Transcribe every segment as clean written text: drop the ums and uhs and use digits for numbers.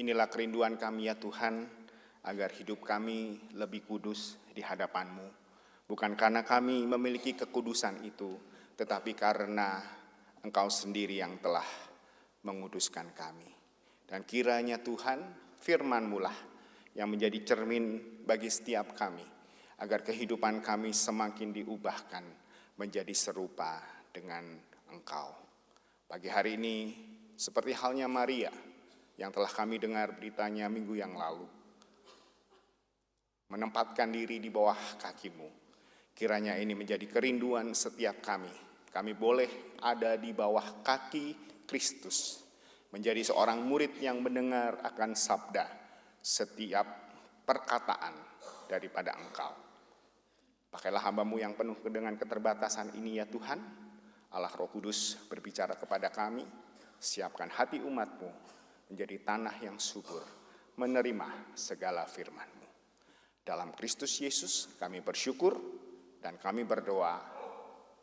Inilah kerinduan kami ya Tuhan, agar hidup kami lebih kudus di hadapan-Mu. Bukan karena kami memiliki kekudusan itu, tetapi karena Engkau sendiri yang telah menguduskan kami. Dan kiranya Tuhan, firman-Mu lah yang menjadi cermin bagi setiap kami, agar kehidupan kami semakin diubahkan menjadi serupa dengan Engkau. Pagi hari ini, seperti halnya Maria, yang telah kami dengar beritanya minggu yang lalu, menempatkan diri di bawah kaki-Mu. Kiranya ini menjadi kerinduan setiap kami. Kami boleh ada di bawah kaki Kristus, menjadi seorang murid yang mendengar akan sabda setiap perkataan daripada Engkau. Pakailah hamba-Mu yang penuh dengan keterbatasan ini ya Tuhan. Allah Roh Kudus berbicara kepada kami, siapkan hati umat-Mu menjadi tanah yang subur, menerima segala firman-Mu. Dalam Kristus Yesus kami bersyukur dan kami berdoa.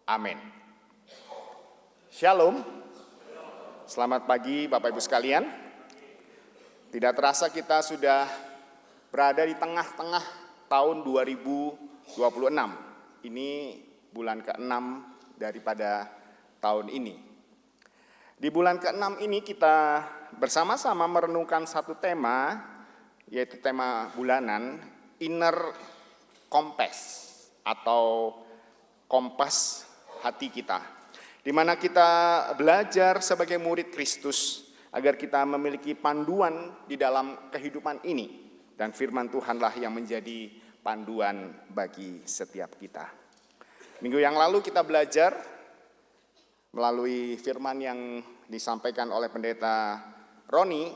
Amin. Shalom. Selamat pagi Bapak Ibu sekalian. Tidak terasa kita sudah berada di tengah-tengah tahun 2026. Ini bulan ke-6 daripada tahun ini. Di bulan ke-6 ini kita bersama-sama merenungkan satu tema, yaitu tema bulanan, Inner Compass atau kompas hati kita, di mana kita belajar sebagai murid Kristus agar kita memiliki panduan di dalam kehidupan ini, dan firman Tuhanlah yang menjadi panduan bagi setiap kita. Minggu yang lalu kita belajar melalui firman yang disampaikan oleh pendeta Roni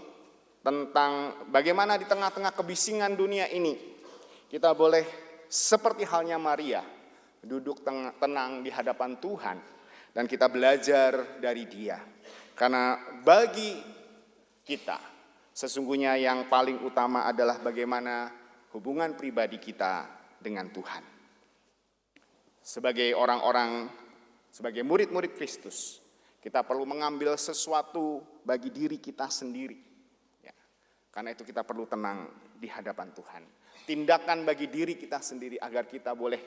tentang bagaimana di tengah-tengah kebisingan dunia ini kita boleh seperti halnya Maria, duduk tenang di hadapan Tuhan, dan kita belajar dari Dia. Karena bagi kita, sesungguhnya yang paling utama adalah bagaimana hubungan pribadi kita dengan Tuhan. Sebagai orang-orang, sebagai murid-murid Kristus, kita perlu mengambil sesuatu bagi diri kita sendiri. Ya, karena itu kita perlu tenang di hadapan Tuhan. Tindakan bagi diri kita sendiri agar kita boleh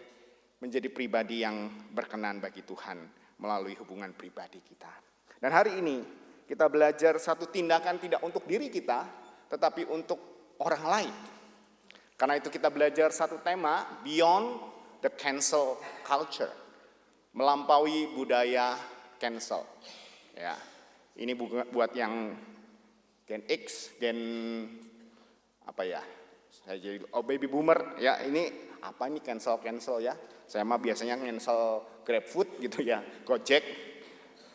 menjadi pribadi yang berkenan bagi Tuhan melalui hubungan pribadi kita. Dan hari ini kita belajar satu tindakan tidak untuk diri kita, tetapi untuk orang lain. Karena itu kita belajar satu tema, Beyond the Cancel Culture, melampaui budaya cancel. Ya, ini buat yang Gen X, Gen apa ya? Saya jadi baby boomer ya, ini apa nih cancel ya? Saya mah biasanya cancel GrabFood gitu ya, Gojek.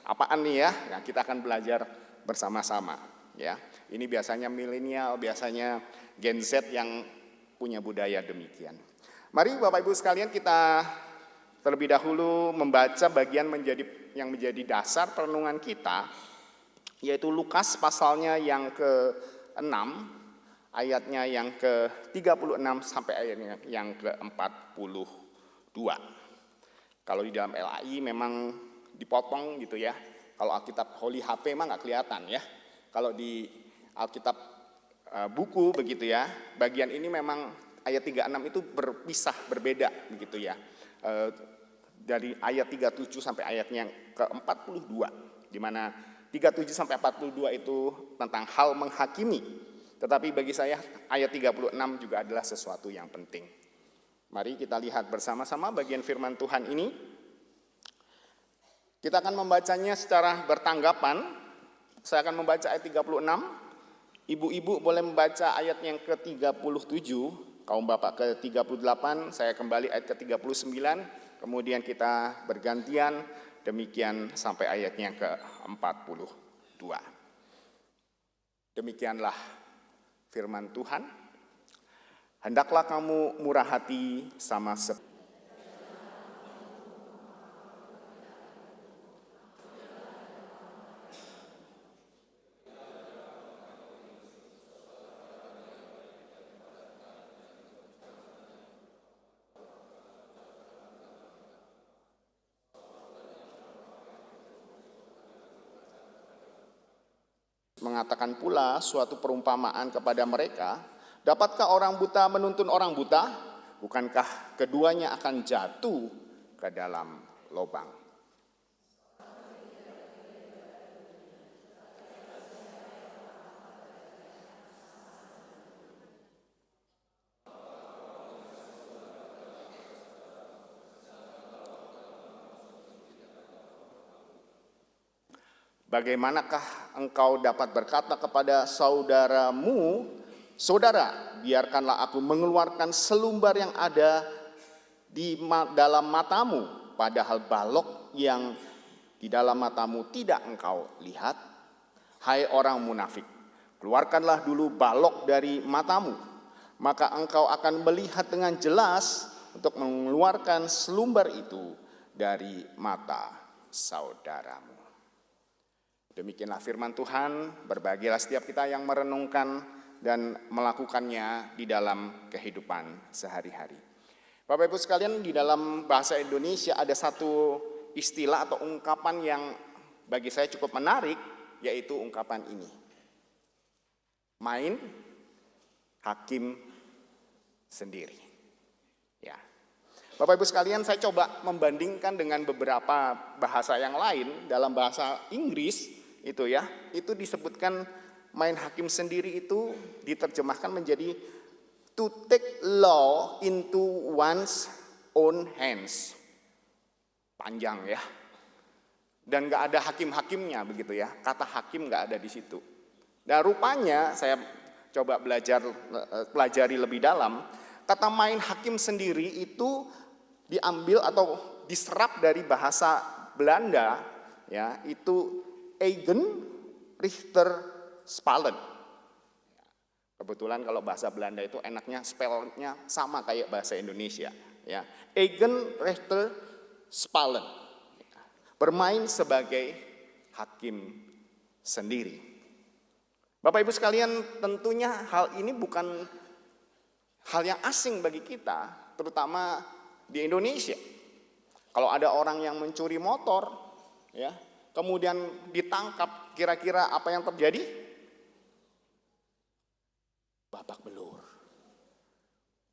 Apaan nih ya? Nah, kita akan belajar bersama-sama ya. Ini biasanya milenial, biasanya Gen Z yang punya budaya demikian. Mari Bapak Ibu sekalian kita terlebih dahulu membaca bagian yang menjadi dasar perenungan kita, yaitu Lukas pasalnya yang ke-6, ayatnya yang ke-36 sampai ayatnya yang ke-42. Kalau di dalam LAI memang dipotong gitu ya. Kalau Alkitab Holy HP memang nggak kelihatan ya. Kalau di Alkitab buku begitu ya, bagian ini memang ayat 36 itu berpisah, berbeda begitu ya. Dari ayat 37 sampai ayatnya yang ke-42, di mana 37 sampai 42 itu tentang hal menghakimi. Tetapi bagi saya ayat 36 juga adalah sesuatu yang penting. Mari kita lihat bersama-sama bagian firman Tuhan ini. Kita akan membacanya secara bertanggapan. Saya akan membaca ayat 36. Ibu-ibu boleh membaca ayat yang ke-37, kaum bapak ke-38, saya kembali ayat ke-39, kemudian kita bergantian demikian sampai ayatnya ke-42. Demikianlah firman Tuhan. Hendaklah kamu murah hati sama seperti mengatakan pula suatu perumpamaan kepada mereka, dapatkah orang buta menuntun orang buta? Bukankah keduanya akan jatuh ke dalam lubang? Bagaimanakah engkau dapat berkata kepada saudaramu, saudara, biarkanlah aku mengeluarkan selumbar yang ada di dalam matamu, padahal balok yang di dalam matamu tidak engkau lihat? Hai orang munafik, keluarkanlah dulu balok dari matamu, maka engkau akan melihat dengan jelas untuk mengeluarkan selumbar itu dari mata saudaramu. Demikianlah firman Tuhan, berbahagialah setiap kita yang merenungkan dan melakukannya di dalam kehidupan sehari-hari. Bapak Ibu sekalian, di dalam bahasa Indonesia ada satu istilah atau ungkapan yang bagi saya cukup menarik, yaitu ungkapan ini. Main hakim sendiri. Ya. Bapak Ibu sekalian, saya coba membandingkan dengan beberapa bahasa yang lain. Dalam bahasa Inggris itu disebutkan main hakim sendiri itu diterjemahkan menjadi to take law into one's own hands. Panjang ya. Dan gak ada hakim-hakimnya begitu ya. Kata hakim gak ada di situ. Dan rupanya saya coba pelajari lebih dalam. Kata main hakim sendiri itu diambil atau diserap dari bahasa Belanda, ya, itu eigen richter spalen. Kebetulan kalau bahasa Belanda itu enaknya spellnya sama kayak bahasa Indonesia, ya. Eigen richter spalen, bermain sebagai hakim sendiri. Bapak Ibu sekalian, tentunya hal ini bukan hal yang asing bagi kita, terutama di Indonesia. Kalau ada orang yang mencuri motor, ya, kemudian ditangkap, kira-kira apa yang terjadi? Babak belur.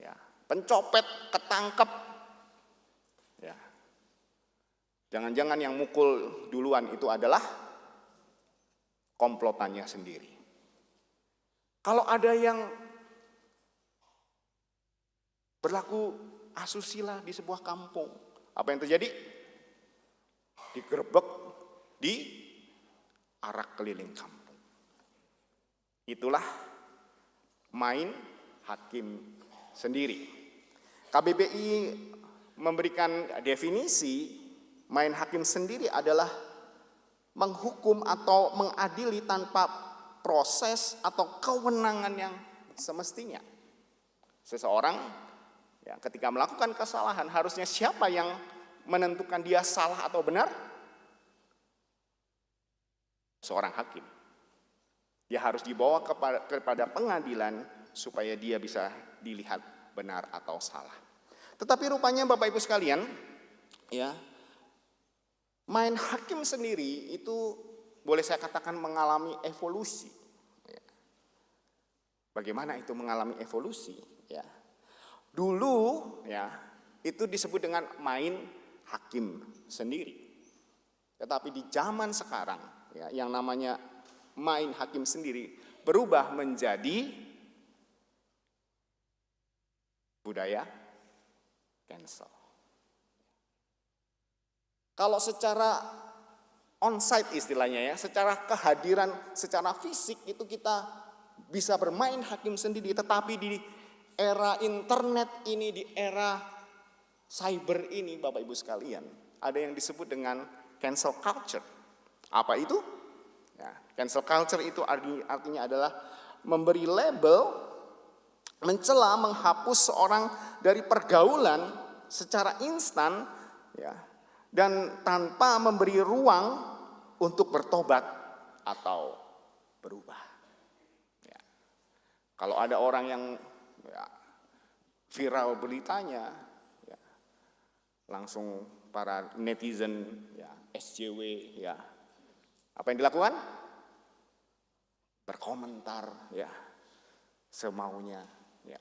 Ya, pencopet ketangkep. Ya. Jangan-jangan yang mukul duluan itu adalah komplotannya sendiri. Kalau ada yang berlaku asusila di sebuah kampung, apa yang terjadi? Digerebek di arak keliling kampung. Itulah main hakim sendiri. KBBI memberikan definisi main hakim sendiri adalah menghukum atau mengadili tanpa proses atau kewenangan yang semestinya. Seseorang, ya, ketika melakukan kesalahan, harusnya siapa yang menentukan dia salah atau benar? Seorang hakim. Dia harus dibawa kepada pengadilan supaya dia bisa dilihat benar atau salah. Tetapi rupanya Bapak Ibu sekalian, ya, main hakim sendiri itu boleh saya katakan mengalami evolusi. Bagaimana itu mengalami evolusi? Ya. Dulu, ya, itu disebut dengan main hakim sendiri. Tetapi di zaman sekarang, ya, yang namanya main hakim sendiri berubah menjadi budaya cancel. Kalau secara onsite istilahnya, ya, secara kehadiran, secara fisik itu kita bisa bermain hakim sendiri, tetapi di era internet ini, di era cyber ini, Bapak Ibu sekalian, ada yang disebut dengan cancel culture. Apa itu? Ya, cancel culture itu artinya adalah memberi label, mencela, menghapus seorang dari pergaulan secara instan, ya, dan tanpa memberi ruang untuk bertobat atau berubah. Ya. Kalau ada orang yang, ya, viral beritanya, ya, langsung para netizen, ya, SJW, ya, apa yang dilakukan? berkomentar ya semaunya ya.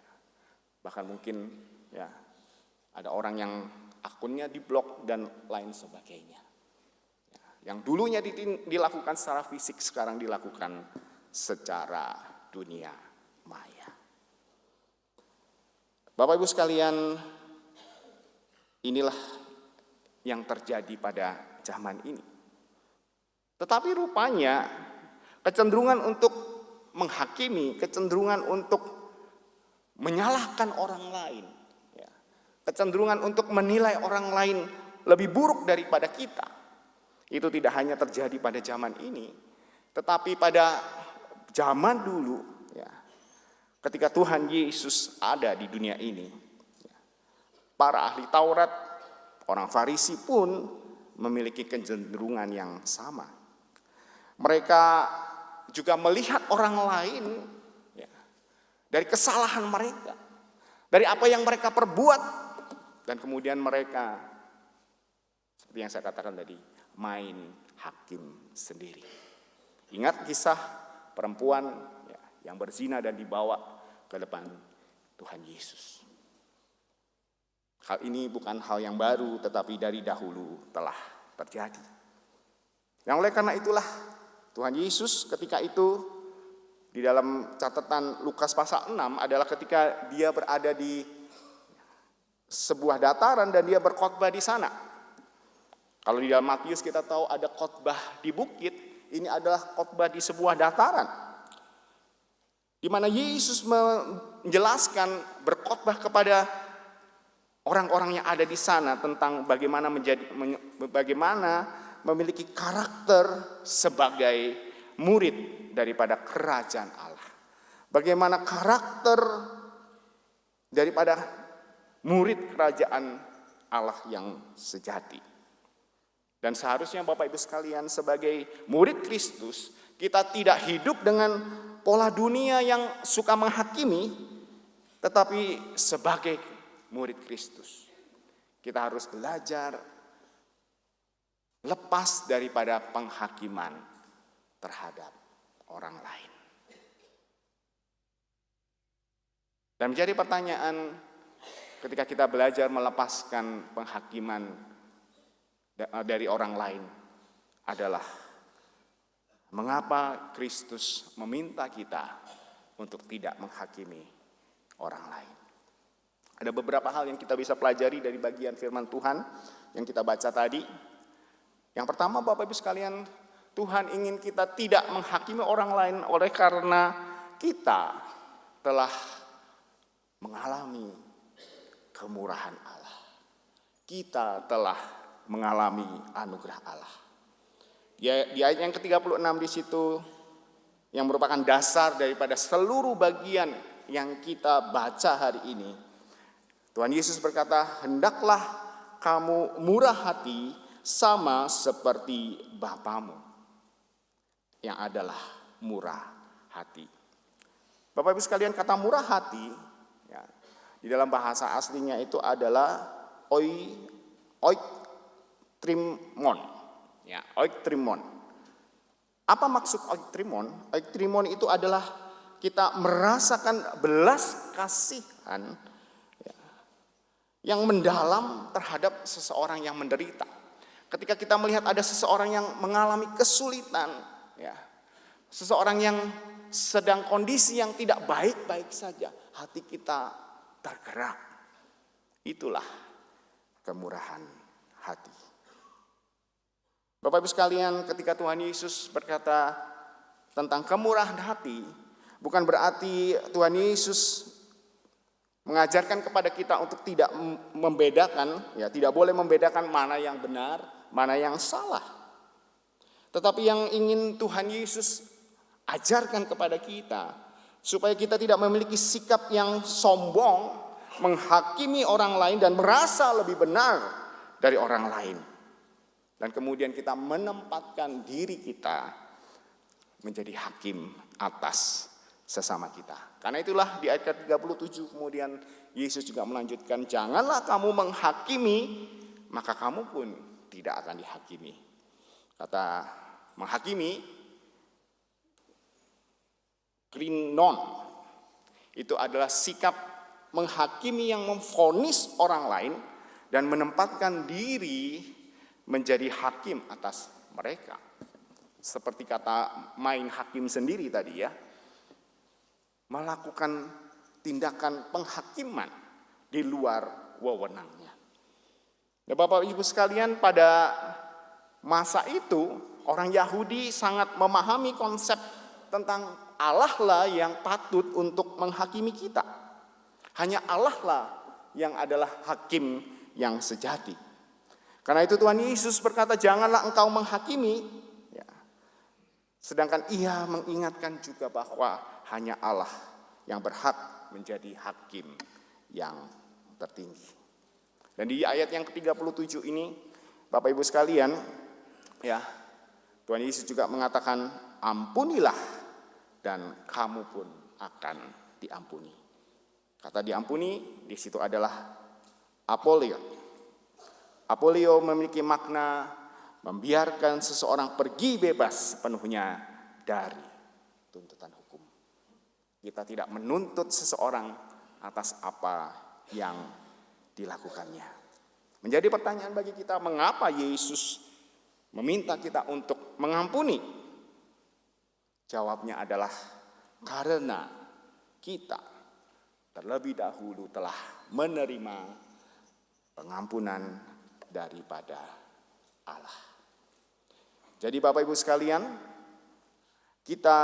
Bahkan mungkin ya ada orang yang akunnya diblok dan lain sebagainya. Yang dulunya dilakukan secara fisik sekarang dilakukan secara dunia maya. Bapak Ibu sekalian, inilah yang terjadi pada zaman ini. Tetapi rupanya kecenderungan untuk menghakimi, kecenderungan untuk menyalahkan orang lain, ya, kecenderungan untuk menilai orang lain lebih buruk daripada kita, itu tidak hanya terjadi pada zaman ini, tetapi pada zaman dulu, ya, ketika Tuhan Yesus ada di dunia ini, ya, para ahli Taurat, orang Farisi pun memiliki kecenderungan yang sama. Mereka juga melihat orang lain ya, dari kesalahan mereka, dari apa yang mereka perbuat, dan kemudian mereka, seperti yang saya katakan tadi, main hakim sendiri. Ingat kisah perempuan ya, yang berzina dan dibawa ke depan Tuhan Yesus. Hal ini bukan hal yang baru, tetapi dari dahulu telah terjadi. Yang oleh karena itulah Tuhan Yesus ketika itu di dalam catatan Lukas pasal 6 adalah ketika dia berada di sebuah dataran dan dia berkhotbah di sana. Kalau di dalam Matius kita tahu ada khotbah di bukit, ini adalah khotbah di sebuah dataran. Di mana Yesus menjelaskan berkhotbah kepada orang-orang yang ada di sana tentang bagaimana memiliki karakter sebagai murid daripada kerajaan Allah. Bagaimana karakter daripada murid kerajaan Allah yang sejati. Dan seharusnya Bapak Ibu sekalian sebagai murid Kristus, kita tidak hidup dengan pola dunia yang suka menghakimi, tetapi sebagai murid Kristus, kita harus belajar lepas daripada penghakiman terhadap orang lain. Dan menjadi pertanyaan ketika kita belajar melepaskan penghakiman dari orang lain adalah mengapa Kristus meminta kita untuk tidak menghakimi orang lain. Ada beberapa hal yang kita bisa pelajari dari bagian firman Tuhan yang kita baca tadi. Yang pertama Bapak Ibu sekalian, Tuhan ingin kita tidak menghakimi orang lain oleh karena kita telah mengalami kemurahan Allah. Kita telah mengalami anugerah Allah. Di ayat yang ke-36 di situ yang merupakan dasar daripada seluruh bagian yang kita baca hari ini. Tuhan Yesus berkata, "Hendaklah kamu murah hati sama seperti Bapamu yang adalah murah hati." Bapak Ibu sekalian, kata murah hati ya, di dalam bahasa aslinya itu adalah oiktrimon. Ya, oiktrimon. Apa maksud oiktrimon? Oiktrimon itu adalah kita merasakan belas kasihan ya, yang mendalam terhadap seseorang yang menderita. Ketika kita melihat ada seseorang yang mengalami kesulitan, ya, seseorang yang sedang kondisi yang tidak baik-baik saja, hati kita tergerak. Itulah kemurahan hati. Bapak Ibu sekalian, ketika Tuhan Yesus berkata tentang kemurahan hati, bukan berarti Tuhan Yesus mengajarkan kepada kita untuk tidak membedakan, ya, tidak boleh membedakan mana yang benar, mana yang salah. Tetapi yang ingin Tuhan Yesus ajarkan kepada kita, supaya kita tidak memiliki sikap yang sombong, menghakimi orang lain dan merasa lebih benar dari orang lain. Dan kemudian kita menempatkan diri kita menjadi hakim atas sesama kita. Karena itulah di ayat 37 kemudian Yesus juga melanjutkan, "Janganlah kamu menghakimi, maka kamu pun tidak akan dihakimi." Kata menghakimi krinon. Itu adalah sikap menghakimi yang memvonis orang lain dan menempatkan diri menjadi hakim atas mereka. Seperti kata main hakim sendiri tadi ya. Melakukan tindakan penghakiman di luar wewenangnya. Ya, Bapak Ibu sekalian, pada masa itu orang Yahudi sangat memahami konsep tentang Allah lah yang patut untuk menghakimi kita. Hanya Allah lah yang adalah hakim yang sejati. Karena itu Tuhan Yesus berkata, janganlah engkau menghakimi. Ya. Sedangkan ia mengingatkan juga bahwa hanya Allah yang berhak menjadi hakim yang tertinggi. Dan di ayat yang ke-37 ini, Bapak Ibu sekalian, ya, Tuhan Yesus juga mengatakan, ampunilah dan kamu pun akan diampuni. Kata diampuni di situ adalah apolio. Apolio memiliki makna membiarkan seseorang pergi bebas sepenuhnya dari tuntutan hukum. Kita tidak menuntut seseorang atas apa yang dilakukannya. Menjadi pertanyaan bagi kita, mengapa Yesus meminta kita untuk mengampuni? Jawabnya adalah karena kita terlebih dahulu telah menerima pengampunan daripada Allah. Jadi Bapak Ibu sekalian, kita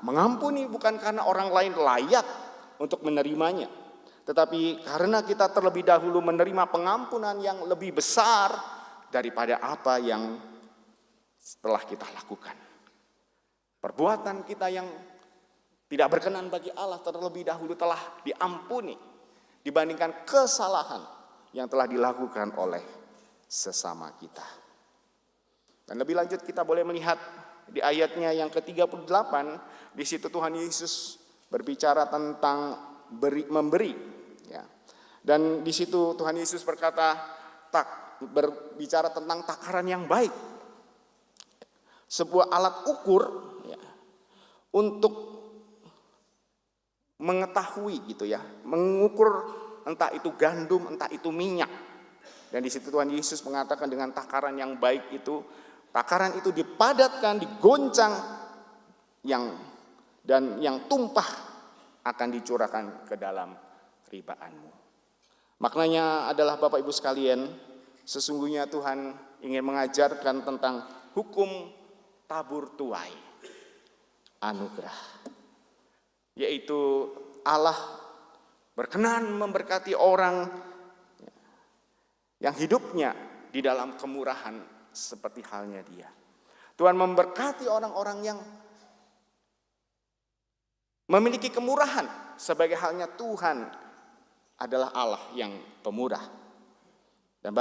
mengampuni bukan karena orang lain layak untuk menerimanya, tetapi karena kita terlebih dahulu menerima pengampunan yang lebih besar daripada apa yang setelah kita lakukan. Perbuatan kita yang tidak berkenan bagi Allah terlebih dahulu telah diampuni dibandingkan kesalahan yang telah dilakukan oleh sesama kita. Dan lebih lanjut kita boleh melihat di ayatnya yang ke-38, di situ Tuhan Yesus berbicara tentang memberi. Ya. Dan di situ Tuhan Yesus berbicara tentang takaran yang baik. Sebuah alat ukur ya, untuk mengetahui gitu ya, mengukur entah itu gandum, entah itu minyak. Dan di situ Tuhan Yesus mengatakan dengan takaran yang baik itu, takaran itu dipadatkan, digoncang dan yang tumpah akan dicurahkan ke dalam ribaanmu. Maknanya adalah Bapak Ibu sekalian, sesungguhnya Tuhan ingin mengajarkan tentang hukum tabur tuai anugerah, yaitu Allah berkenan memberkati orang yang hidupnya di dalam kemurahan seperti halnya dia. Tuhan memberkati orang-orang yang memiliki kemurahan sebagai halnya Tuhan adalah Allah yang pemurah. Dan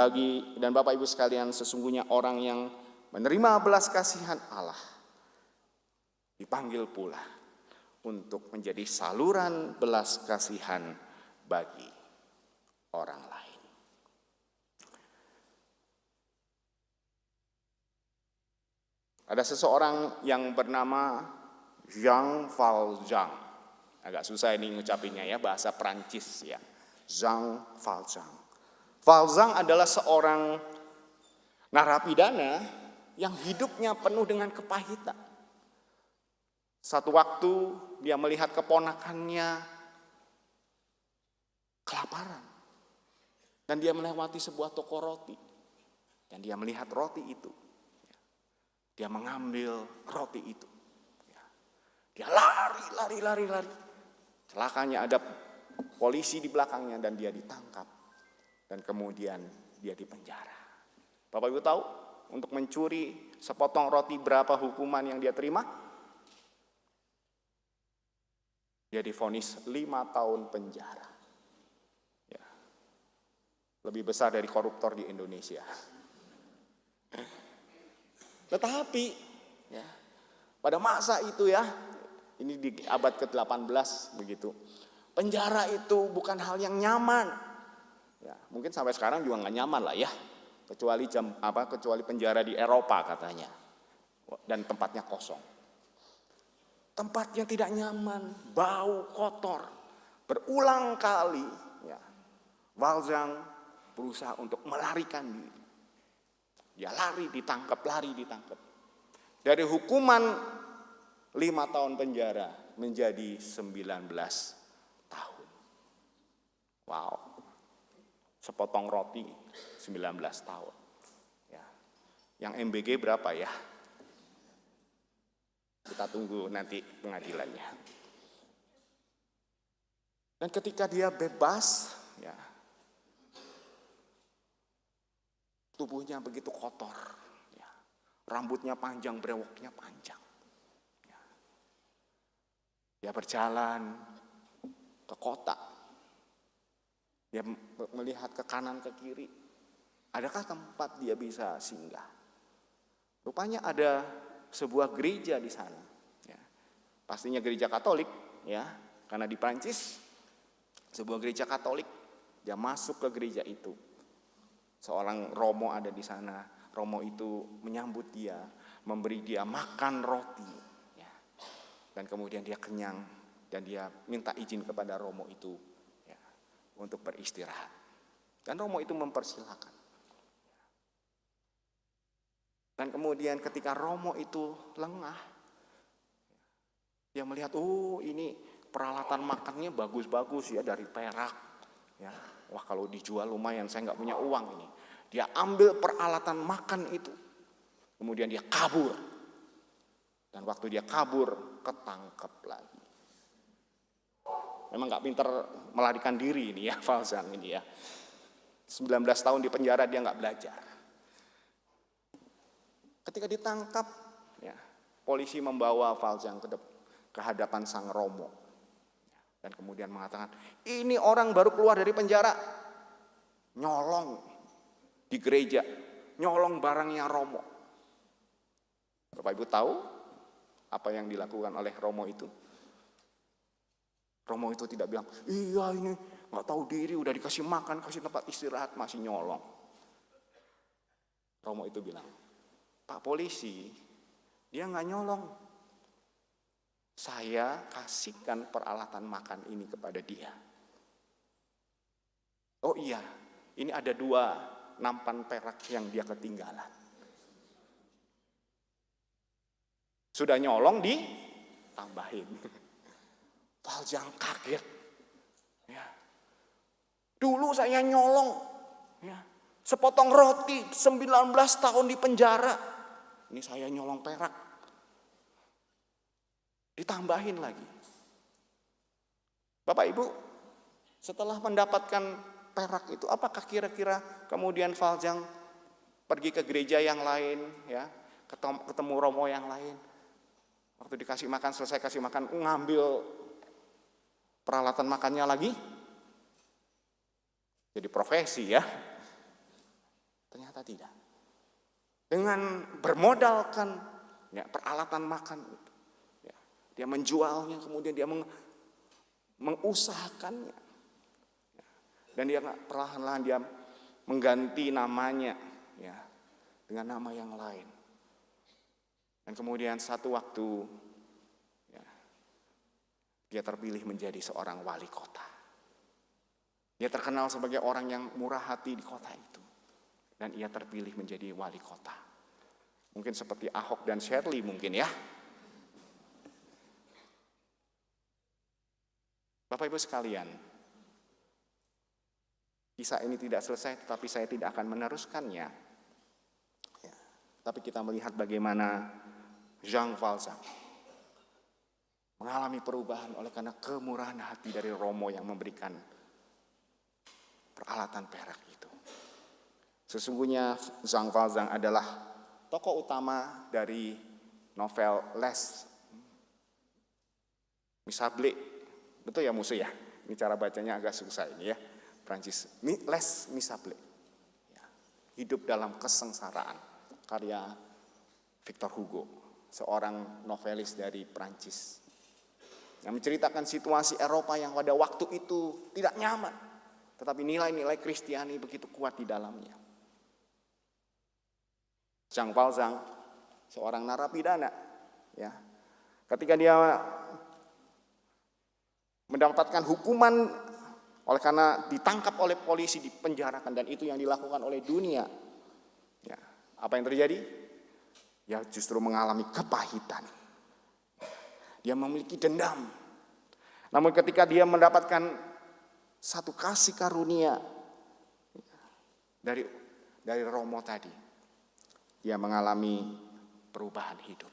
Bapak Ibu sekalian, sesungguhnya orang yang menerima belas kasihan Allah dipanggil pula untuk menjadi saluran belas kasihan bagi orang lain. Ada seseorang yang bernama Jean Valjean. Agak susah ini ngucapinnya ya, bahasa Prancis ya. Jean Valjean. Valjean adalah seorang narapidana yang hidupnya penuh dengan kepahitan. Satu waktu dia melihat keponakannya kelaparan. Dan dia melewati sebuah toko roti. Dan dia melihat roti itu. Dia mengambil roti itu. Dia lari. Celakanya ada polisi di belakangnya dan dia ditangkap. Dan kemudian dia dipenjara. Bapak Ibu tahu untuk mencuri sepotong roti berapa hukuman yang dia terima? Dia divonis 5 tahun penjara. Ya. Lebih besar dari koruptor di Indonesia. Tetapi ya, pada masa itu ya, ini di abad ke-18 begitu. Penjara itu bukan hal yang nyaman. Ya, mungkin sampai sekarang juga nggak nyaman lah ya. Kecuali penjara di Eropa katanya. Dan tempatnya kosong. tempatnya tidak nyaman, bau, kotor. Berulang kali ya, Valjean berusaha untuk melarikan diri. Dia lari, ditangkap, lari, ditangkap. Dari hukuman 5 tahun penjara menjadi 19 tahun. Wow, sepotong roti 19 tahun. Ya. Yang MBG berapa ya? Kita tunggu nanti pengadilannya. Dan ketika dia bebas, ya, tubuhnya begitu kotor, ya, rambutnya panjang, brewoknya panjang. Ya. Dia berjalan ke kota, dia melihat ke kanan ke kiri, adakah tempat dia bisa singgah? Rupanya ada sebuah gereja di sana, ya. Pastinya gereja Katolik, ya, karena di Prancis sebuah gereja Katolik. Dia masuk ke gereja itu. Seorang romo ada di sana. Romo itu menyambut dia, memberi dia makan roti, ya. Dan kemudian dia kenyang dan dia minta izin kepada romo itu, ya, untuk beristirahat. Dan romo itu mempersilahkan. Dan kemudian ketika romo itu lengah, dia melihat, oh ini peralatan makannya bagus-bagus ya, dari perak. Ya, wah kalau dijual lumayan, saya nggak punya uang ini. Dia ambil peralatan makan itu, kemudian dia kabur. Dan waktu dia kabur, ketangkep lagi. Memang nggak pinter melarikan diri ini ya, Valjean ini ya. 19 tahun di penjara dia nggak belajar. Ketika ditangkap, ya, polisi membawa Valjean ke hadapan sang romo. Dan kemudian mengatakan, ini orang baru keluar dari penjara, nyolong di gereja, nyolong barangnya romo. Bapak Ibu tahu apa yang dilakukan oleh romo itu? Romo itu tidak bilang, iya ini nggak tahu diri, udah dikasih makan, kasih tempat istirahat, masih nyolong. Romo itu bilang, Pak polisi, dia nggak nyolong. Saya kasihkan peralatan makan ini kepada dia. Oh iya, ini ada 2 nampan perak yang dia ketinggalan. Sudah nyolong ditambahin. Valjean kaget. Ya. Dulu saya nyolong, ya, sepotong roti, 19 tahun di penjara. Ini saya nyolong perak. Ditambahin lagi. Bapak Ibu, setelah mendapatkan perak itu, apakah kira-kira kemudian Valjean pergi ke gereja yang lain, ya, ketemu romo yang lain? Waktu dikasih makan, selesai kasih makan, ngambil peralatan makannya lagi? Jadi profesi ya. Ternyata tidak. Dengan bermodalkan, ya, peralatan makan, ya, dia menjualnya, kemudian dia mengusahakannya, ya, dan dia perlahan-lahan dia mengganti namanya, ya, dengan nama yang lain. Dan kemudian satu waktu, ya, dia terpilih menjadi seorang wali kota. Dia terkenal sebagai orang yang murah hati di kota itu. Dan ia terpilih menjadi wali kota. Mungkin seperti Ahok dan Shirley mungkin ya. Bapak Ibu sekalian, kisah ini tidak selesai, tetapi saya tidak akan meneruskannya. Ya, tapi kita melihat bagaimana Jean Valjean mengalami perubahan oleh karena kemurahan hati dari romo yang memberikan peralatan perak itu. Sesungguhnya Jean Valjean adalah tokoh utama dari novel Les Miserables. Betul ya musuh ya? Ini cara bacanya agak susah ini ya. Prancis. Les Miserables. Ya. Hidup dalam kesengsaraan. Karya Victor Hugo. Seorang novelis dari Prancis. Yang menceritakan situasi Eropa yang pada waktu itu tidak nyaman. Tetapi nilai-nilai Kristiani begitu kuat di dalamnya. Jean Valjean, seorang narapidana, ya, Ketika dia mendapatkan hukuman oleh karena ditangkap oleh polisi, dipenjarakan, dan itu yang dilakukan oleh dunia. Ya, apa yang terjadi? Ya justru mengalami kepahitan. Dia memiliki dendam. Namun ketika dia mendapatkan satu kasih karunia dari Romo tadi, dia mengalami perubahan hidup.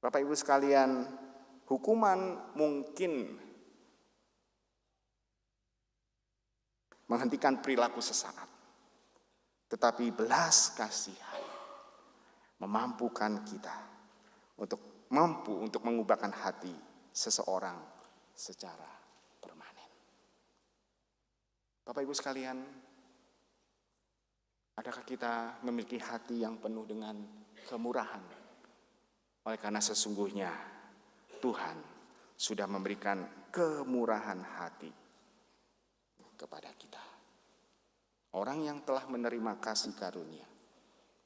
Bapak Ibu sekalian, hukuman mungkin menghentikan perilaku sesaat, tetapi belas kasihan memampukan kita untuk mengubahkan hati seseorang secara permanen. Bapak Ibu sekalian, adakah kita memiliki hati yang penuh dengan kemurahan? Oleh karena sesungguhnya Tuhan sudah memberikan kemurahan hati kepada kita. Orang yang telah menerima kasih karunia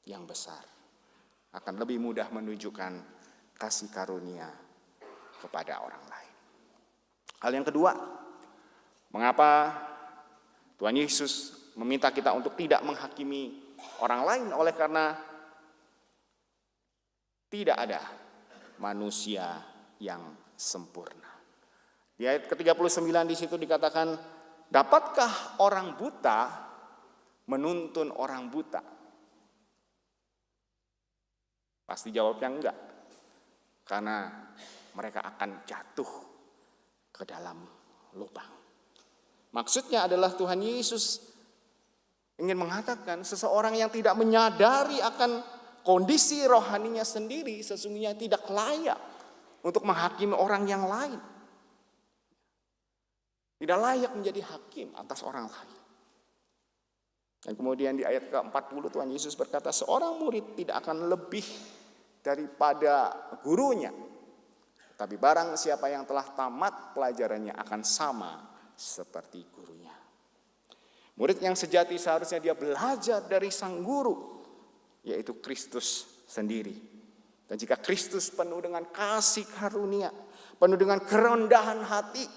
yang besar akan lebih mudah menunjukkan kasih karunia kepada orang lain. Hal yang kedua, mengapa Tuhan Yesus meminta kita untuk tidak menghakimi orang lain? Oleh karena tidak ada manusia yang sempurna. Di ayat ke-39 di situ dikatakan, dapatkah orang buta menuntun orang buta? Pasti jawabnya enggak. Karena mereka akan jatuh ke dalam lubang. Maksudnya adalah Tuhan Yesus ingin mengatakan seseorang yang tidak menyadari akan kondisi rohaninya sendiri sesungguhnya tidak layak untuk menghakimi orang yang lain. Tidak layak menjadi hakim atas orang lain. Dan kemudian di ayat ke-40 Tuhan Yesus berkata, seorang murid tidak akan lebih daripada gurunya. Tapi barang siapa yang telah tamat pelajarannya akan sama seperti gurunya. Murid yang sejati seharusnya dia belajar dari sang guru, yaitu Kristus sendiri. Dan jika Kristus penuh dengan kasih karunia, penuh dengan kerendahan hati,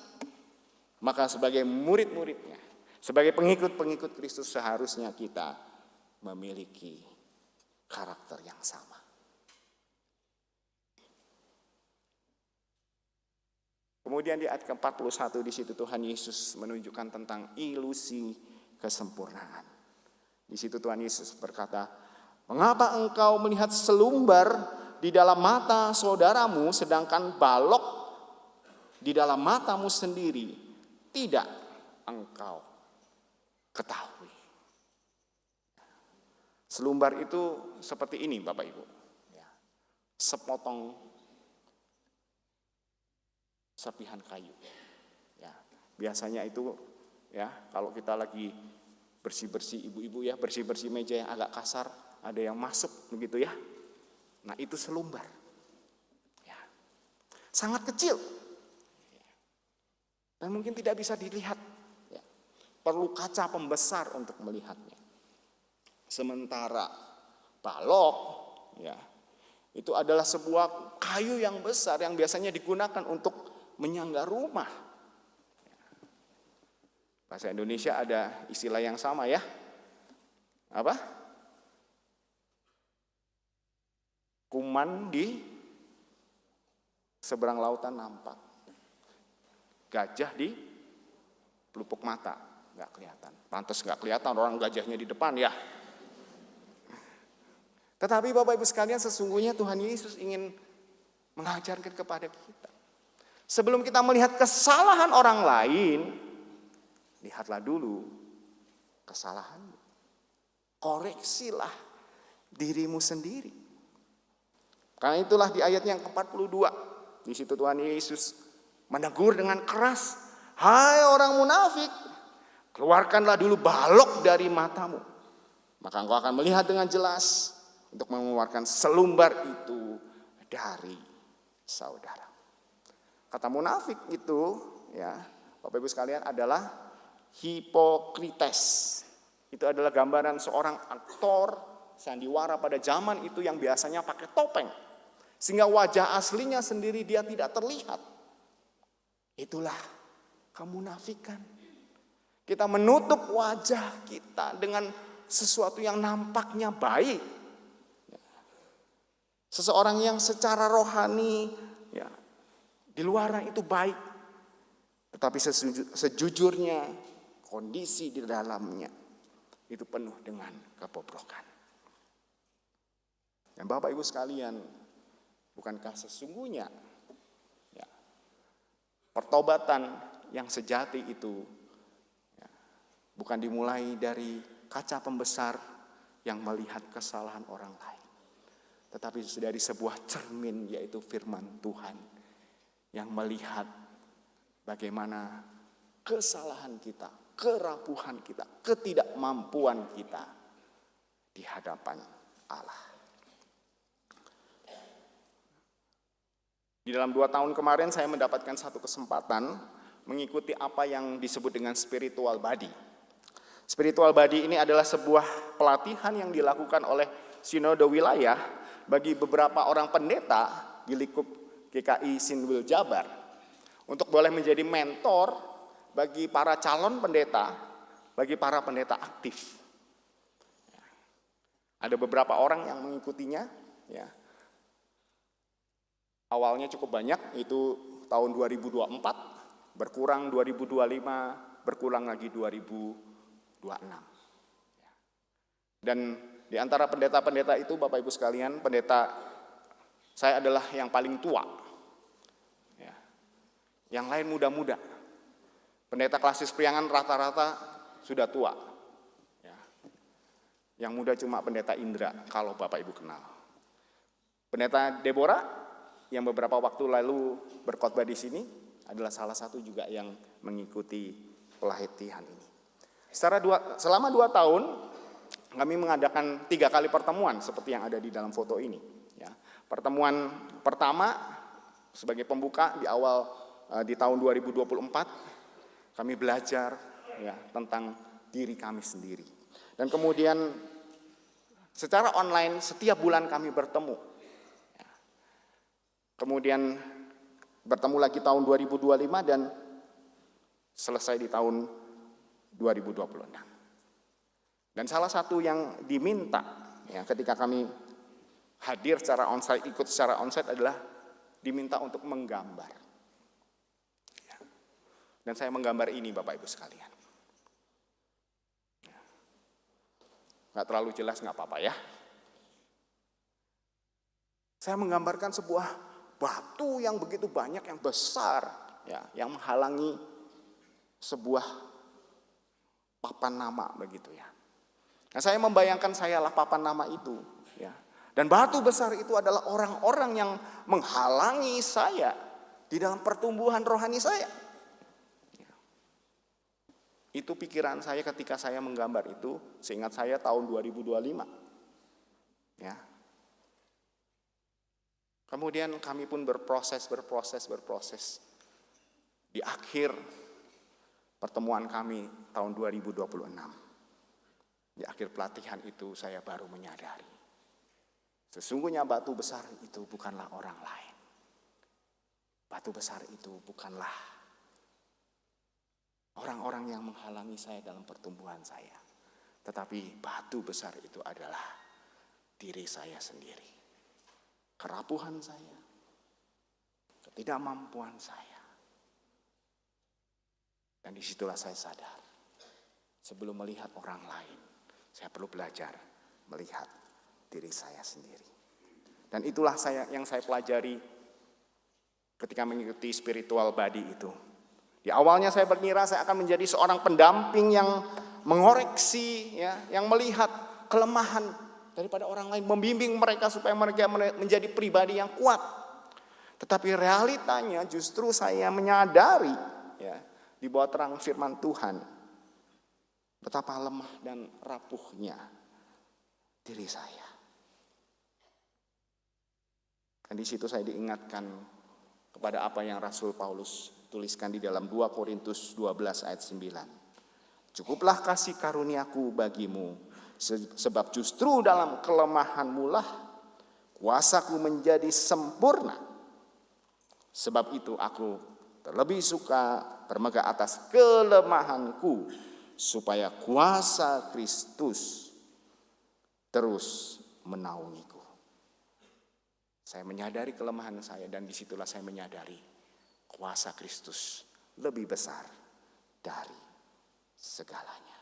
maka sebagai murid-muridnya, sebagai pengikut-pengikut Kristus seharusnya kita memiliki karakter yang sama. Kemudian di ayat ke-41 di situ Tuhan Yesus menunjukkan tentang ilusi kesempurnaan. Di situ Tuhan Yesus berkata, mengapa engkau melihat selumbar di dalam mata saudaramu sedangkan balok di dalam matamu sendiri tidak engkau ketahui? Selumbar itu seperti ini Bapak Ibu. Sepotong serpihan kayu. Ya, biasanya itu ya kalau kita lagi bersih-bersih ibu-ibu ya, bersih-bersih meja yang agak kasar, ada yang masuk begitu ya. Nah, itu selumbar. Ya. Sangat kecil. Dan mungkin tidak bisa dilihat. Ya. Perlu kaca pembesar untuk melihatnya. Sementara balok ya, itu adalah sebuah kayu yang besar yang biasanya digunakan untuk menyangga rumah. Bahasa Indonesia ada istilah yang sama ya. Apa? Kuman di seberang lautan nampak. Gajah di pelupuk mata, nggak kelihatan. Pantas nggak kelihatan orang gajahnya di depan ya. Tetapi Bapak Ibu sekalian, sesungguhnya Tuhan Yesus ingin mengajarkan kepada kita. Sebelum kita melihat kesalahan orang lain, lihatlah dulu kesalahanmu. Koreksilah dirimu sendiri. Karena itulah di ayat yang ke-42, di situ Tuhan Yesus menegur dengan keras, hai orang munafik, keluarkanlah dulu balok dari matamu. Maka engkau akan melihat dengan jelas untuk mengeluarkan selumbar itu dari saudara. Kata munafik itu ya, Bapak Ibu sekalian adalah hipokrites. Itu adalah gambaran seorang aktor sandiwara pada zaman itu yang biasanya pakai topeng. Sehingga wajah aslinya sendiri dia tidak terlihat. Itulah kemunafikan. Kita menutup wajah kita dengan sesuatu yang nampaknya baik. Seseorang yang secara rohani ya, di luar itu baik. Tetapi sejujurnya kondisi di dalamnya itu penuh dengan kebobrokan. Dan Bapak Ibu sekalian, bukankah sesungguhnya ya, pertobatan yang sejati itu ya, bukan dimulai dari kaca pembesar yang melihat kesalahan orang lain, tetapi dari sebuah cermin, yaitu firman Tuhan yang melihat bagaimana kesalahan kita, kerapuhan kita, ketidakmampuan kita di hadapan Allah. Di dalam 2 tahun kemarin saya mendapatkan satu kesempatan mengikuti apa yang disebut dengan spiritual body. Spiritual body ini adalah sebuah pelatihan yang dilakukan oleh Sinode Wilayah bagi beberapa orang pendeta di lingkup GKI Sinwil Jabar untuk boleh menjadi mentor bagi para calon pendeta, bagi para pendeta aktif. Ada beberapa orang yang mengikutinya, ya. Awalnya cukup banyak, itu tahun 2024, berkurang 2025, berkurang lagi 2026. Dan di antara pendeta-pendeta itu, Bapak Ibu sekalian, pendeta saya adalah yang paling tua. Ya. Yang lain muda-muda. Pendeta Klasis Priangan rata-rata sudah tua. Ya. Yang muda cuma pendeta Indra, kalau Bapak Ibu kenal. Pendeta Deborah yang beberapa waktu lalu berkhotbah di sini adalah salah satu juga yang mengikuti pelatihan ini. Selama 2 tahun kami mengadakan 3 kali pertemuan seperti yang ada di dalam foto ini. Ya. Pertemuan pertama sebagai pembuka di awal di tahun 2024 kami belajar ya, tentang diri kami sendiri. Dan kemudian secara online setiap bulan kami bertemu. Kemudian bertemu lagi tahun 2025 dan selesai di tahun 2026. Dan salah satu yang diminta ya, ketika kami hadir secara onsite, ikut secara onsite adalah diminta untuk menggambar. Ya. Dan saya menggambar ini Bapak Ibu sekalian. Nggak terlalu jelas, nggak apa-apa ya. Saya menggambarkan sebuah batu yang begitu banyak, yang besar, ya, yang menghalangi sebuah papan nama begitu ya. Nah, saya membayangkan sayalah papan nama itu, ya. Dan batu besar itu adalah orang-orang yang menghalangi saya di dalam pertumbuhan rohani saya. Ya. Itu pikiran saya ketika saya menggambar itu, seingat saya tahun 2025. Ya. Kemudian kami pun berproses. Di akhir pertemuan kami tahun 2026. Di akhir pelatihan itu saya baru menyadari. Sesungguhnya batu besar itu bukanlah orang lain. Batu besar itu bukanlah orang-orang yang menghalangi saya dalam pertumbuhan saya. Tetapi batu besar itu adalah diri saya sendiri. Kerapuhan saya, ketidakmampuan saya. Dan disitulah saya sadar, sebelum melihat orang lain, saya perlu belajar melihat diri saya sendiri. Dan itulah yang saya pelajari ketika mengikuti spiritual body itu. Di awalnya saya mengira saya akan menjadi seorang pendamping yang mengoreksi, ya, yang melihat kelemahan daripada orang lain, membimbing mereka supaya mereka menjadi pribadi yang kuat. Tetapi realitanya justru saya menyadari ya, di bawah terang firman Tuhan betapa lemah dan rapuhnya diri saya. Dan di situ saya diingatkan kepada apa yang Rasul Paulus tuliskan di dalam 2 Korintus 12 ayat 9. Cukuplah kasih karuniaku bagimu, sebab justru dalam kelemahanmu lah kuasaku menjadi sempurna. Sebab itu aku terlebih suka bermegah atas kelemahanku, supaya kuasa Kristus terus menaungiku. Saya menyadari kelemahan saya, dan disitulah saya menyadari kuasa Kristus lebih besar dari segalanya.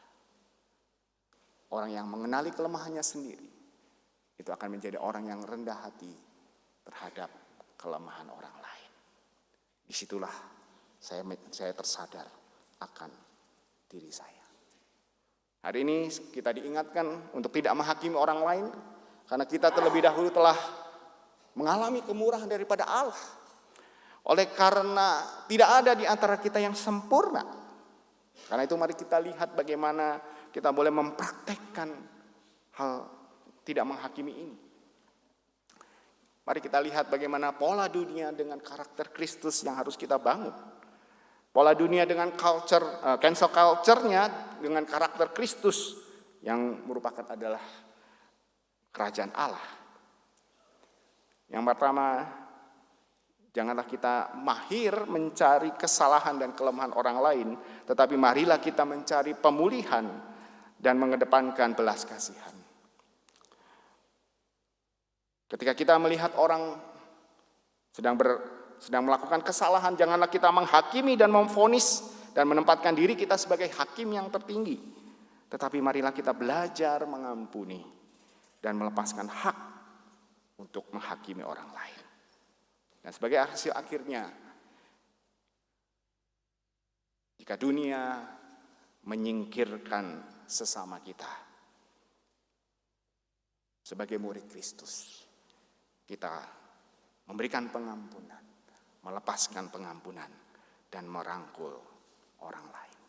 Orang yang mengenali kelemahannya sendiri, itu akan menjadi orang yang rendah hati terhadap kelemahan orang lain. Disitulah saya tersadar akan diri saya. Hari ini kita diingatkan untuk tidak menghakimi orang lain, karena kita terlebih dahulu telah mengalami kemurahan daripada Allah. Oleh karena tidak ada di antara kita yang sempurna. Karena itu mari kita lihat bagaimana kita boleh mempraktekkan hal tidak menghakimi ini. Mari kita lihat bagaimana pola dunia dengan karakter Kristus yang harus kita bangun. Pola dunia dengan cancel culture-nya dengan karakter Kristus yang merupakan adalah kerajaan Allah. Yang pertama, janganlah kita mahir mencari kesalahan dan kelemahan orang lain, tetapi marilah kita mencari pemulihan dan mengedepankan belas kasihan. Ketika kita melihat orang sedang melakukan kesalahan, janganlah kita menghakimi dan memvonis dan menempatkan diri kita sebagai hakim yang tertinggi. Tetapi marilah kita belajar mengampuni dan melepaskan hak untuk menghakimi orang lain. Dan sebagai hasil akhirnya, jika dunia menyingkirkan sesama kita, sebagai murid Kristus, kita memberikan pengampunan, melepaskan pengampunan, dan merangkul orang lain.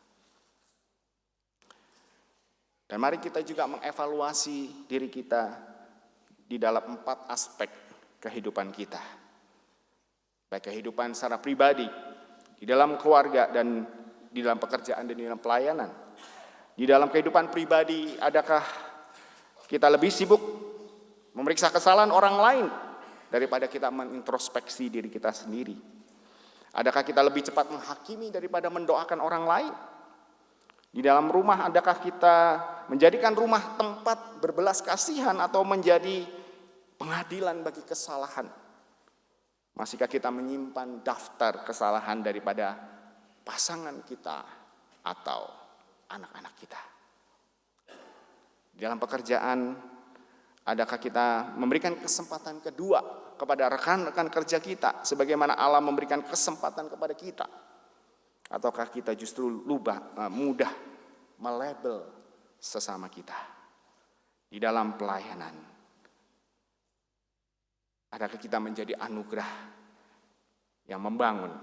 Dan mari kita juga mengevaluasi diri kita di dalam 4 aspek kehidupan kita. Baik kehidupan secara pribadi, di dalam keluarga, dan di dalam pekerjaan, dan di dalam pelayanan. Di dalam kehidupan pribadi, adakah kita lebih sibuk memeriksa kesalahan orang lain daripada kita mengintrospeksi diri kita sendiri? Adakah kita lebih cepat menghakimi daripada mendoakan orang lain? Di dalam rumah, adakah kita menjadikan rumah tempat berbelas kasihan atau menjadi pengadilan bagi kesalahan? Masihkah kita menyimpan daftar kesalahan daripada pasangan kita atau anak-anak kita? Di dalam pekerjaan, adakah kita memberikan kesempatan kedua kepada rekan-rekan kerja kita sebagaimana Allah memberikan kesempatan kepada kita? Ataukah kita justru mudah melabel sesama kita? Di dalam pelayanan, adakah kita menjadi anugerah yang membangun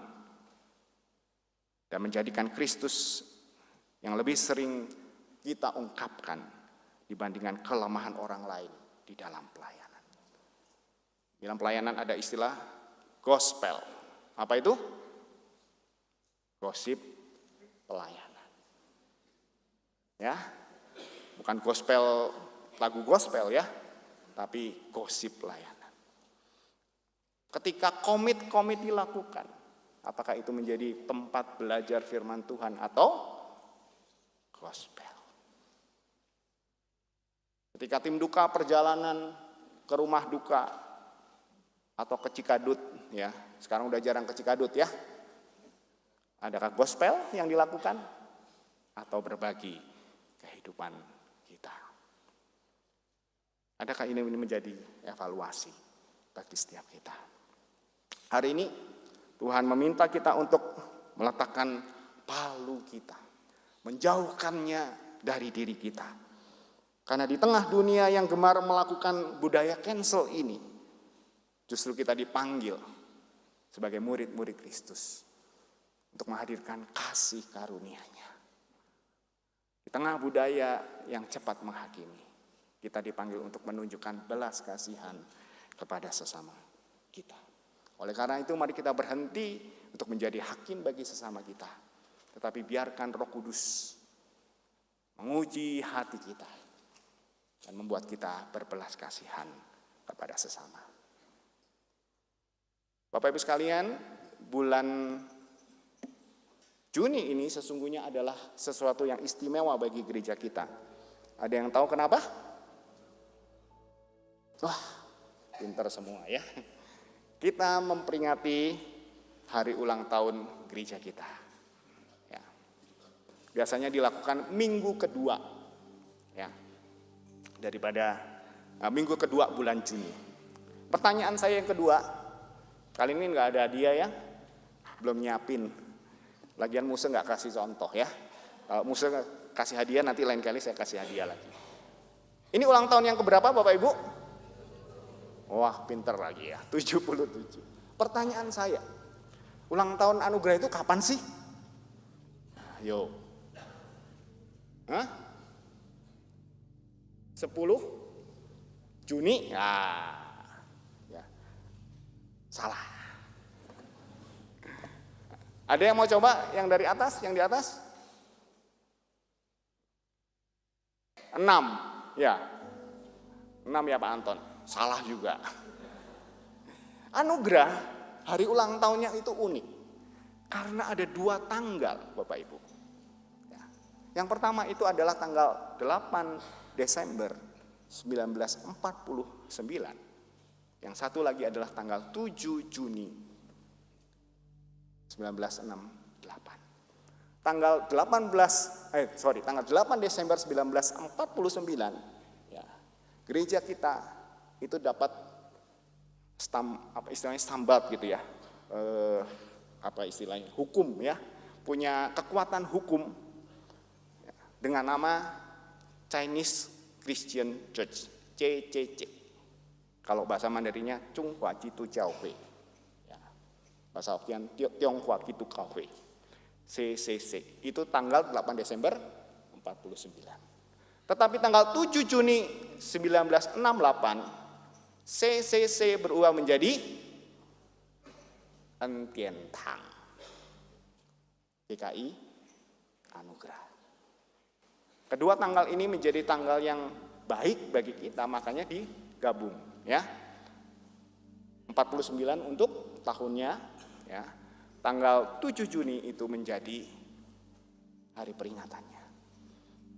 dan menjadikan Kristus yang lebih sering kita ungkapkan dibandingkan kelemahan orang lain di dalam pelayanan? Di dalam pelayanan ada istilah gospel. Apa itu? Gosip pelayanan. Ya, bukan gospel, lagu gospel ya, tapi gosip pelayanan. Ketika komit dilakukan, apakah itu menjadi tempat belajar firman Tuhan atau gospel? Ketika tim duka perjalanan ke rumah duka atau ke Cikadut, ya, sekarang udah jarang ke Cikadut ya. Adakah gospel yang dilakukan atau berbagi kehidupan kita? Adakah ini menjadi evaluasi bagi setiap kita? Hari ini Tuhan meminta kita untuk meletakkan palu kita, menjauhkannya dari diri kita. Karena di tengah dunia yang gemar melakukan budaya cancel ini, justru kita dipanggil sebagai murid-murid Kristus untuk menghadirkan kasih karunia-Nya. Di tengah budaya yang cepat menghakimi, kita dipanggil untuk menunjukkan belas kasihan kepada sesama kita. Oleh karena itu mari kita berhenti untuk menjadi hakim bagi sesama kita. Tetapi biarkan Roh Kudus menguji hati kita dan membuat kita berbelas kasihan kepada sesama. Bapak Ibu sekalian, bulan Juni ini sesungguhnya adalah sesuatu yang istimewa bagi gereja kita. Ada yang tahu kenapa? Wah, pintar semua ya. Kita memperingati hari ulang tahun gereja kita. Ya. Biasanya dilakukan minggu kedua, ya, daripada minggu kedua bulan Juni. Pertanyaan saya yang kedua, kali ini nggak ada hadiah ya, belum nyiapin. Lagian Musa nggak kasih contoh ya. Musa kasih hadiah, nanti lain kali saya kasih hadiah lagi. Ini ulang tahun yang keberapa Bapak Ibu? Wah, pinter lagi ya, 77. Pertanyaan saya, ulang tahun anugerah itu kapan sih? Yo. Hah? 10 Juni? Ya. Salah. Ada yang mau coba yang dari atas, yang di atas? 6. Ya. 6 ya Pak Anton. Salah juga. Anugerah hari ulang tahunnya itu unik. Karena ada 2 tanggal Bapak Ibu. Ya. Yang pertama itu adalah tanggal 8 Desember 1949. Yang satu lagi adalah tanggal 7 Juni 1968. Tanggal 8 Desember 1949 ya, gereja kita itu dapat stambat gitu ya, hukum ya, punya kekuatan hukum ya, dengan nama Chinese Christian Church, CCC. Kalau bahasa Mandarinnya Chunghua Jitu Jiaohui, ya, bahasa Hokkien Tionghoa Kitu Kaohui, CCC. Itu tanggal 8 Desember 49. Tetapi tanggal 7 Juni 1968 CCC berubah menjadi Entientang, GKI Anugerah. Kedua tanggal ini menjadi tanggal yang baik bagi kita, makanya digabung ya. 49 untuk tahunnya ya. Tanggal 7 Juni itu menjadi hari peringatannya.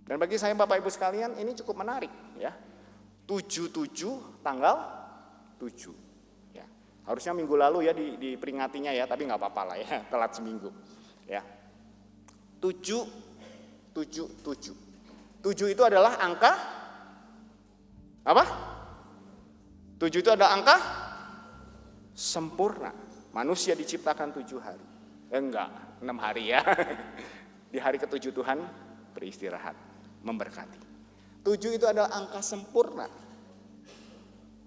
Dan bagi saya Bapak Ibu sekalian ini cukup menarik ya. 77 tanggal 7 ya. Harusnya minggu lalu ya diperingatinya ya, tapi nggak apa-apa lah ya, telat seminggu ya. 7 itu adalah angka apa? 7 itu adalah angka sempurna. Manusia diciptakan 7 hari. Enggak, 6 hari ya. Di hari ke-7 Tuhan beristirahat, memberkati. 7 itu adalah angka sempurna.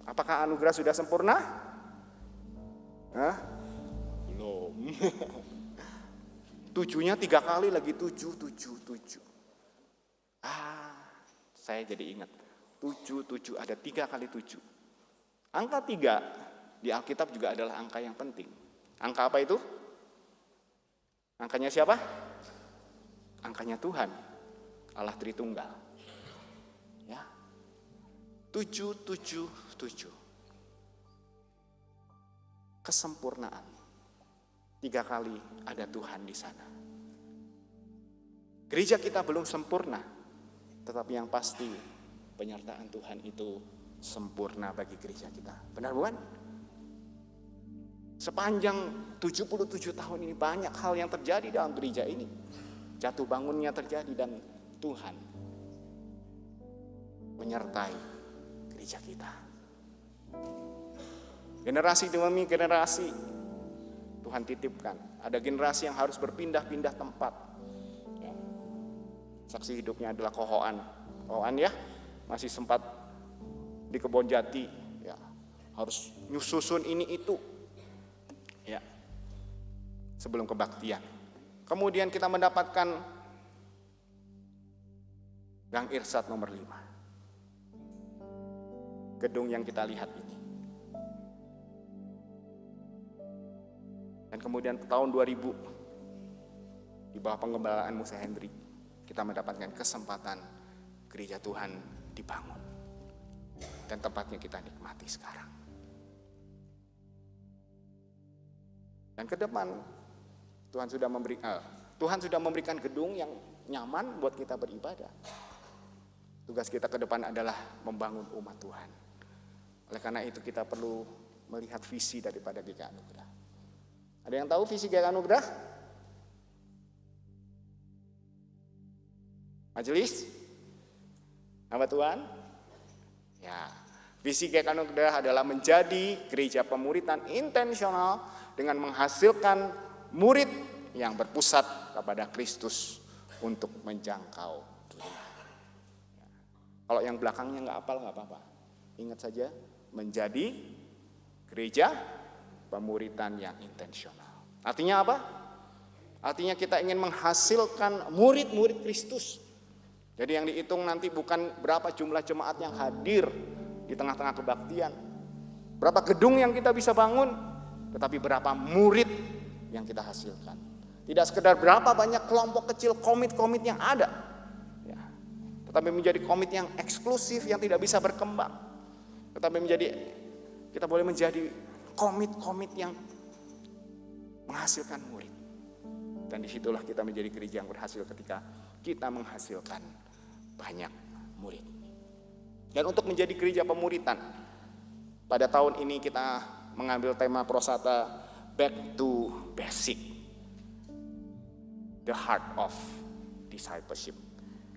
Apakah anugerah sudah sempurna? Hah? Belum. 7-nya 3 kali lagi 7. Saya jadi ingat. 7 ada 3 kali 7. Angka 3 di Alkitab juga adalah angka yang penting. Angka apa itu? Angkanya siapa? Angkanya Tuhan, Allah Tritunggal. Ya. 7. Kesempurnaan. 3 kali ada Tuhan di sana. Gereja kita belum sempurna, tetapi yang pasti penyertaan Tuhan itu sempurna bagi gereja kita. Benar bukan? Sepanjang 77 tahun ini banyak hal yang terjadi dalam gereja ini. Jatuh bangunnya terjadi dan Tuhan menyertai gereja kita. Generasi demi generasi Tuhan titipkan. Ada generasi yang harus berpindah-pindah tempat. Ya. Saksi hidupnya adalah Kohoan ya, masih sempat di Kebon Jati. Ya. Harus nyusun ini itu. Ya. Sebelum kebaktian. Kemudian kita mendapatkan Gang Irsat nomor 5. Gedung yang kita lihat ini. Dan kemudian tahun 2000 di bawah pengembalaan Musa Hendrik kita mendapatkan kesempatan gereja Tuhan dibangun. Dan tempatnya kita nikmati sekarang. Dan ke depan Tuhan sudah memberikan gedung yang nyaman buat kita beribadah. Tugas kita ke depan adalah membangun umat Tuhan. Oleh karena itu kita perlu melihat visi daripada GK Anugerah. Ada yang tahu visi GK Anugerah? Majelis? Hamba Tuhan? Ya, visi GK Anugerah adalah menjadi gereja pemuritan intensional dengan menghasilkan murid yang berpusat kepada Kristus untuk menjangkau dunia. Ya. Kalau yang belakangnya nggak hafal nggak apa-apa. Ingat saja, menjadi gereja pemuritan yang intensional. Artinya apa? Artinya kita ingin menghasilkan murid-murid Kristus. Jadi yang dihitung nanti bukan berapa jumlah jemaat yang hadir di tengah-tengah kebaktian, berapa gedung yang kita bisa bangun, tetapi berapa murid yang kita hasilkan. Tidak sekedar berapa banyak kelompok kecil komit-komit yang ada, ya, tetapi menjadi komit yang eksklusif yang tidak bisa berkembang. Tetapi kita boleh menjadi komit-komit yang menghasilkan murid. Dan disitulah kita menjadi gereja yang berhasil ketika kita menghasilkan banyak murid. Dan untuk menjadi gereja pemuritan, pada tahun ini kita mengambil tema Prosata Back to Basic, the heart of discipleship.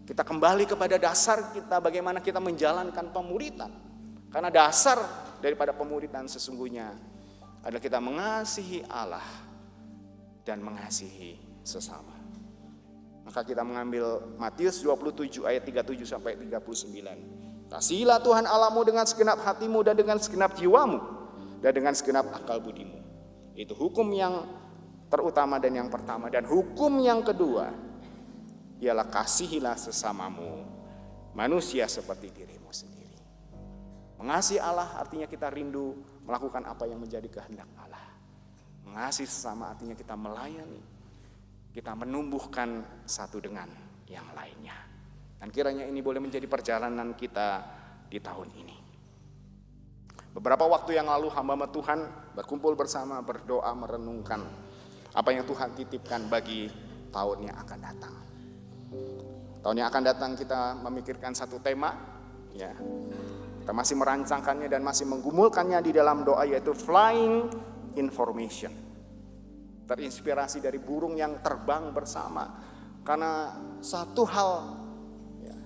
Kita kembali kepada dasar kita, bagaimana kita menjalankan pemuritan. Karena dasar daripada pemuritan sesungguhnya adalah kita mengasihi Allah dan mengasihi sesama. Maka kita mengambil Matius 27 ayat 37 sampai 39. Kasihilah Tuhan Allahmu dengan segenap hatimu dan dengan segenap jiwamu dan dengan segenap akal budimu. Itu hukum yang terutama dan yang pertama. Dan hukum yang kedua ialah kasihilah sesamamu manusia seperti dirimu sendiri. Mengasihi Allah artinya kita rindu melakukan apa yang menjadi kehendak Allah. Mengasihi sesama artinya kita melayani, kita menumbuhkan satu dengan yang lainnya. Dan kiranya ini boleh menjadi perjalanan kita di tahun ini. Beberapa waktu yang lalu hamba Tuhan berkumpul bersama, berdoa, merenungkan apa yang Tuhan titipkan bagi tahun yang akan datang. Tahun yang akan datang kita memikirkan satu tema, ya. Kita masih merancangkannya dan masih menggumulkannya di dalam doa, yaitu flying information. Terinspirasi dari burung yang terbang bersama. Karena satu hal, ya,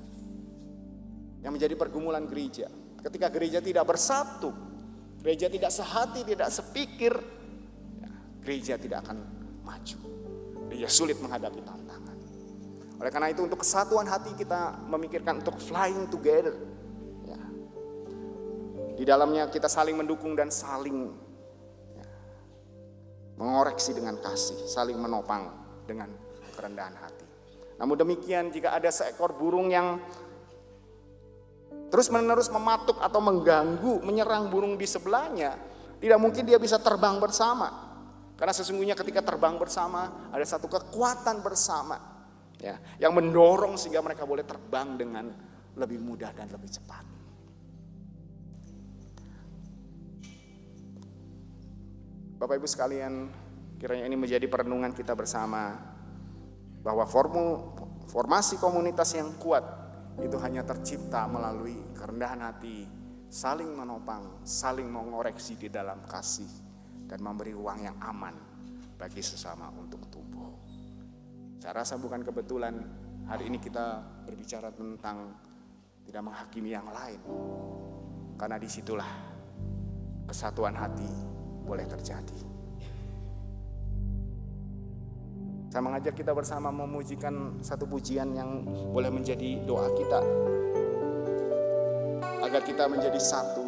yang menjadi pergumulan gereja, ketika gereja tidak bersatu, gereja tidak sehati, tidak sepikir, ya, gereja tidak akan maju. Gereja sulit menghadapi tantangan. Oleh karena itu untuk kesatuan hati kita memikirkan untuk flying together. Ya. Di dalamnya kita saling mendukung dan saling, ya, mengoreksi dengan kasih, saling menopang dengan kerendahan hati. Namun demikian jika ada seekor burung yang terus-menerus mematuk atau mengganggu, menyerang burung di sebelahnya, tidak mungkin dia bisa terbang bersama. Karena sesungguhnya ketika terbang bersama ada satu kekuatan bersama, ya, yang mendorong sehingga mereka boleh terbang dengan lebih mudah dan lebih cepat. Bapak Ibu sekalian, kiranya ini menjadi perenungan kita bersama, bahwa formasi komunitas yang kuat itu hanya tercipta melalui kerendahan hati, saling menopang, saling mengoreksi di dalam kasih, dan memberi ruang yang aman bagi sesama untuk tumbuh. Saya rasa bukan kebetulan hari ini kita berbicara tentang tidak menghakimi yang lain, karena disitulah kesatuan hati boleh terjadi. Saya mengajak kita bersama memujikan satu pujian yang boleh menjadi doa kita, agar kita menjadi satu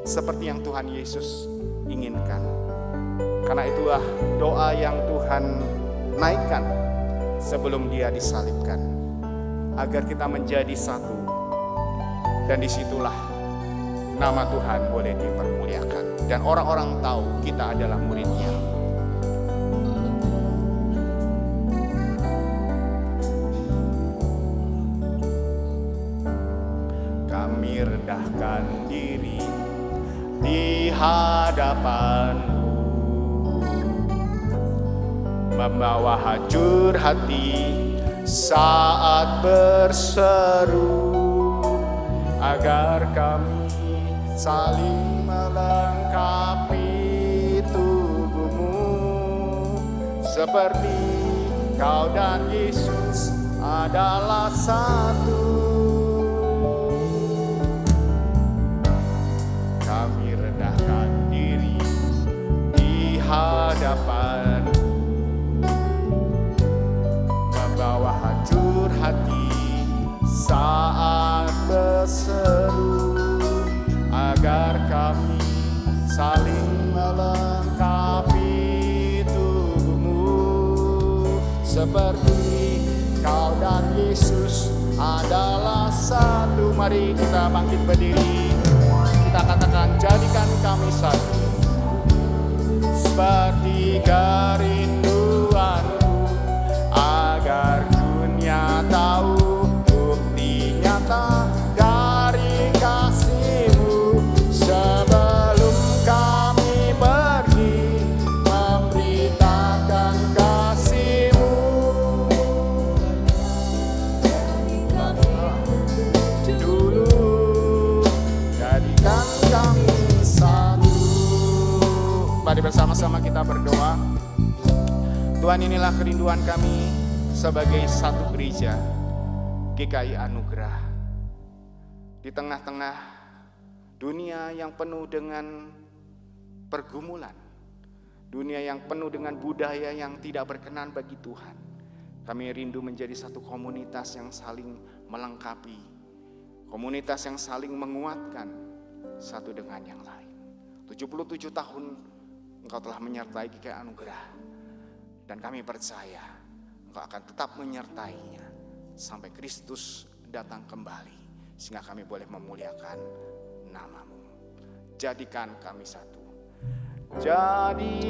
seperti yang Tuhan Yesus inginkan. Karena itulah doa yang Tuhan naikkan sebelum Dia disalibkan, agar kita menjadi satu, dan disitulah nama Tuhan boleh dipermuliakan dan orang-orang tahu kita adalah murid-Nya. Kami rendahkan diri di hadapan-Mu, membawa hancur hati saat berseru, agar kami saling melengkapi tubuhmu, seperti kau dan Yesus adalah satu. Kami rendahkan diri di hadapan, membawa hancur hati saat berseru, agar kami saling melengkapi tubuhmu, seperti kau dan Yesus adalah satu. Mari kita bangkit berdiri, kita katakan, jadikan kami satu, seperti kerinduanku, agar dunia tahu bukti nyata dari kasih-Mu. Sebelum kami pergi memberitakan kasih-Mu, dulu jadikan kami satu. Mari bersama-sama kita berdoa. Tuhan, inilah kerinduan kami sebagai satu gereja GKI Anugerah. Di tengah-tengah dunia yang penuh dengan pergumulan, dunia yang penuh dengan budaya yang tidak berkenan bagi Tuhan, kami rindu menjadi satu komunitas yang saling melengkapi, komunitas yang saling menguatkan satu dengan yang lain. 77 tahun Engkau telah menyertai GKI Anugerah, dan kami percaya Engkau akan tetap menyertainya sampai Kristus datang kembali, sehingga kami boleh memuliakan nama-Mu. Jadikan kami satu. Jadi